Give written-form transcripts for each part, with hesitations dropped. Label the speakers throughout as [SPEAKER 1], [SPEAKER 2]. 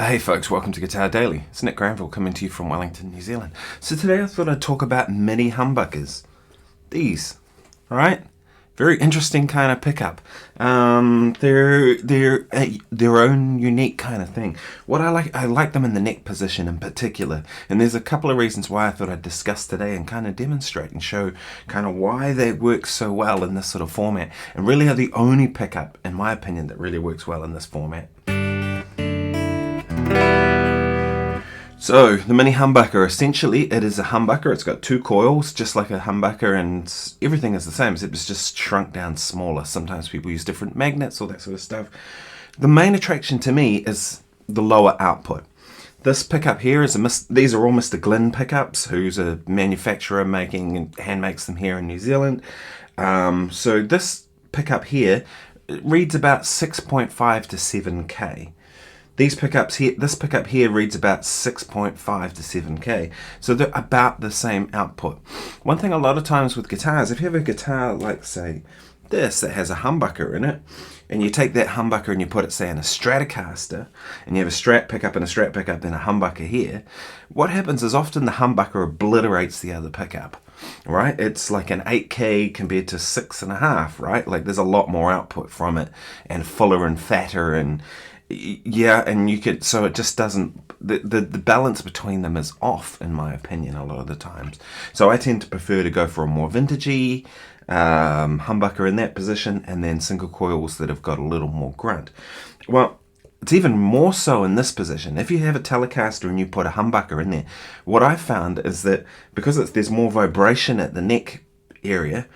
[SPEAKER 1] Hey folks, welcome to Guitar Daily. It's Nick Granville coming to you from Wellington, New Zealand. So today I thought I'd talk about mini humbuckers. These, alright? Very interesting kind of pickup. They're their own unique kind of thing. What I like them in the neck position in particular. And there's a couple of reasons why I thought I'd discuss today and kind of demonstrate and show kind of why they work so well in this sort of format. And really are the only pickup, in my opinion, that really works well in this format. So, the mini humbucker, essentially, it is a humbucker. It's got two coils, just like a humbucker, and everything is the same, except it's just shrunk down smaller. Sometimes people use different magnets, all that sort of stuff. The main attraction to me is the lower output. This pickup here is these are all Mr. Glyn pickups, who's a manufacturer hand makes them here in New Zealand. So this pickup here reads about 6.5 to 7K. This pickup here reads about 6.5 to 7K, so they're about the same output. One thing a lot of times with guitars, if you have a guitar like, say, this that has a humbucker in it, and you take that humbucker and you put it, say, in a Stratocaster, and you have a Strat pickup and a Strat pickup and a humbucker here, what happens is often the humbucker obliterates the other pickup, right? It's like an 8K compared to 6.5, right? Like there's a lot more output from it, and fuller and fatter, and yeah, and you could, so it just doesn't, the balance between them is off, in my opinion, a lot of the times. So I tend to prefer to go for a more vintagey humbucker in that position, and then single coils that have got a little more grunt. Well, it's even more so in this position. If you have a Telecaster and you put a humbucker in there, what I found is that because there's more vibration at the neck area,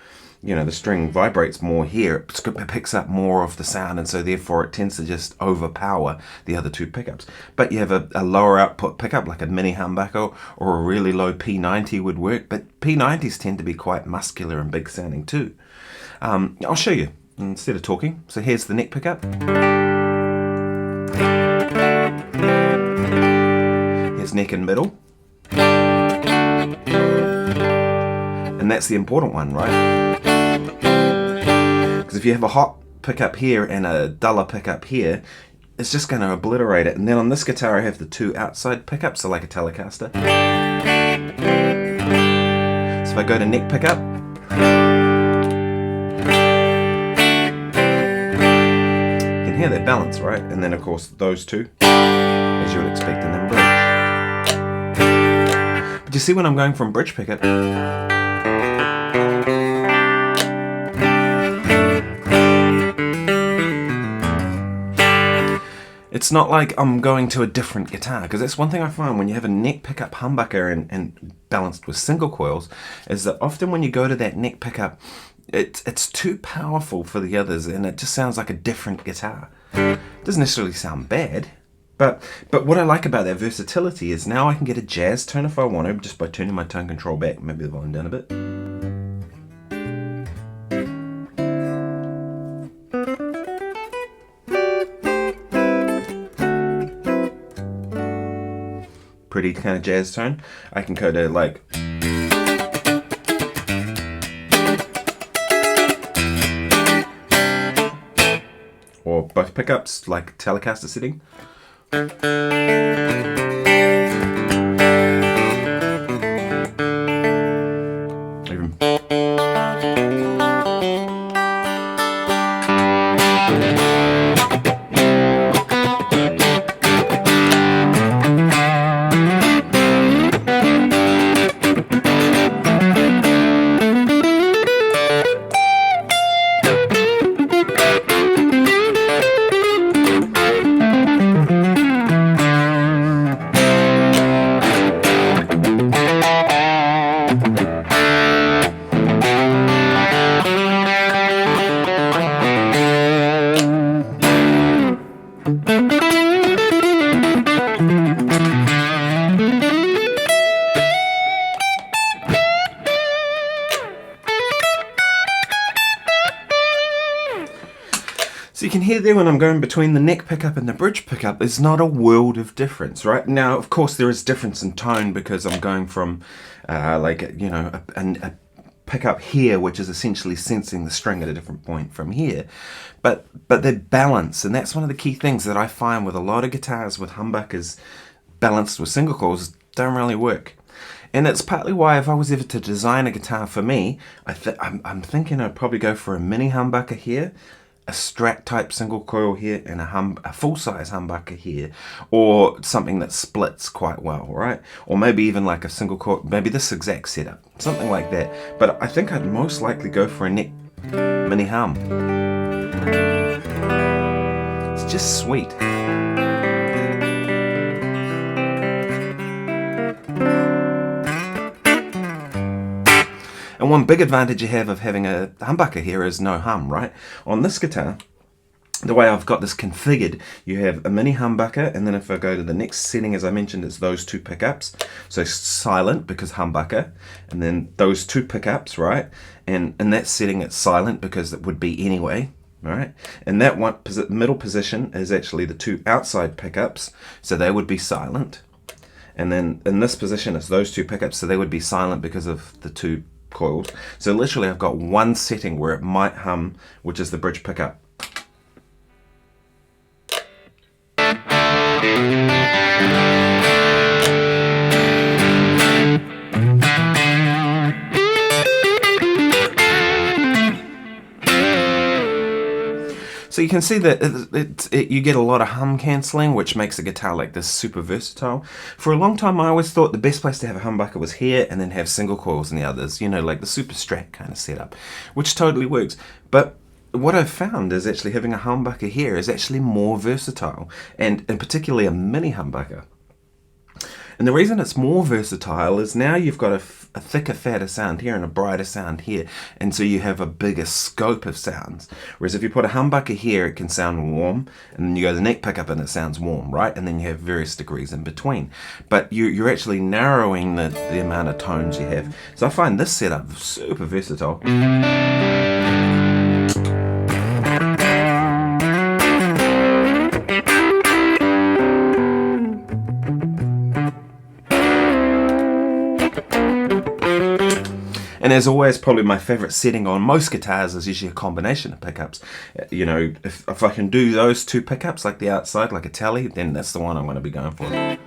[SPEAKER 1] you know, the string vibrates more here, it picks up more of the sound, and so therefore it tends to just overpower the other two pickups. But you have a lower output pickup like a mini humbucker or a really low P90 would work, but P90s tend to be quite muscular and big sounding too. I'll show you instead of talking. So here's the neck pickup. Here's neck and middle. And that's the important one, right? Because if you have a hot pickup here and a duller pickup here, it's just going to obliterate it. And then on this guitar I have the two outside pickups, so like a Telecaster. So if I go to neck pickup, you can hear that balance, right? And then of course those two, as you would expect in them bridge. But you see when I'm going from bridge pickup, it's not like I'm going to a different guitar, because that's one thing I find when you have a neck pickup humbucker and balanced with single coils, is that often when you go to that neck pickup, it's too powerful for the others, and it just sounds like a different guitar. It doesn't necessarily sound bad, but what I like about that versatility is now I can get a jazz tone if I want to, just by turning my tone control back, maybe the volume down a bit. Pretty kind of jazz tone. I can go to like, or both pickups like Telecaster setting. Even so you can hear there when I'm going between the neck pickup and the bridge pickup, there's not a world of difference, right? Now, of course, there is difference in tone because I'm going from, like, you know, a pickup here, which is essentially sensing the string at a different point from here. But they're balanced, and that's one of the key things that I find with a lot of guitars with humbuckers balanced with single coils don't really work. And it's partly why if I was ever to design a guitar for me, I'm thinking I'd probably go for a mini humbucker here, a Strat type single coil here, and a full-size humbucker here, or something that splits quite well, right? Or maybe even like a single coil, maybe this exact setup, something like that. But I think I'd most likely go for a Nick mini hum. It's just sweet. And one big advantage you have of having a humbucker here is no hum, right? On this guitar, the way I've got this configured, you have a mini humbucker, and then if I go to the next setting, as I mentioned, it's those two pickups. So silent because humbucker, and then those two pickups, right? And in that setting, it's silent because it would be anyway, right? And that one middle position is actually the two outside pickups, so they would be silent. And then in this position, it's those two pickups, so they would be silent because of the two coils. So literally I've got one setting where it might hum, which is the bridge pickup. So you can see that you get a lot of hum cancelling, which makes a guitar like this super versatile. For a long time, I always thought the best place to have a humbucker was here and then have single coils in the others, you know, like the super Strat kind of setup, which totally works. But what I've found is actually having a humbucker here is actually more versatile, and particularly a mini humbucker. And the reason it's more versatile is now you've got a thicker, fatter sound here and a brighter sound here, and so you have a bigger scope of sounds. Whereas if you put a humbucker here, it can sound warm, and then you go to the neck pickup and it sounds warm, right? And then you have various degrees in between. But you're actually narrowing the amount of tones you have. So I find this setup super versatile. And as always, probably my favorite setting on most guitars is usually a combination of pickups. You know, if I can do those two pickups, like the outside, like a tally, then that's the one I'm going to be going for.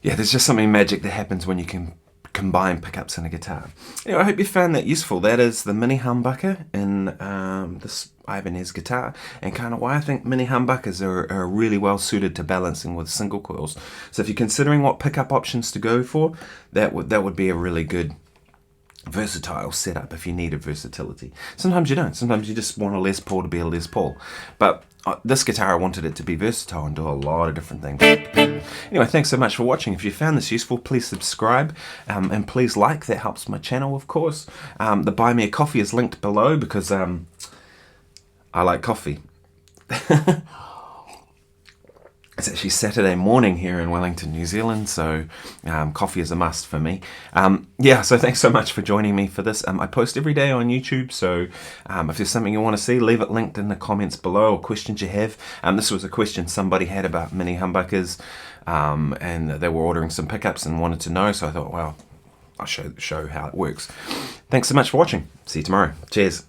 [SPEAKER 1] Yeah, there's just something magic that happens when you can combine pickups in a guitar. Anyway, I hope you found that useful. That is the mini humbucker in this Ibanez guitar, and kind of why I think mini humbuckers are really well suited to balancing with single coils. So if you're considering what pickup options to go for, that would be a really good versatile setup if you needed versatility. Sometimes you don't. Sometimes you just want a Les Paul to be a Les Paul. But this guitar, I wanted it to be versatile and do a lot of different things. Anyway, thanks so much for watching. If you found this useful, please subscribe and please like. That helps my channel, of course. The Buy Me a Coffee is linked below because I like coffee. It's actually Saturday morning here in Wellington, New Zealand, so coffee is a must for me. Yeah, so thanks so much for joining me for this. I post every day on YouTube, so if there's something you want to see, leave it linked in the comments below, or questions you have. This was a question somebody had about mini humbuckers, and they were ordering some pickups and wanted to know, so I thought, well, I'll show how it works. Thanks so much for watching. See you tomorrow. Cheers.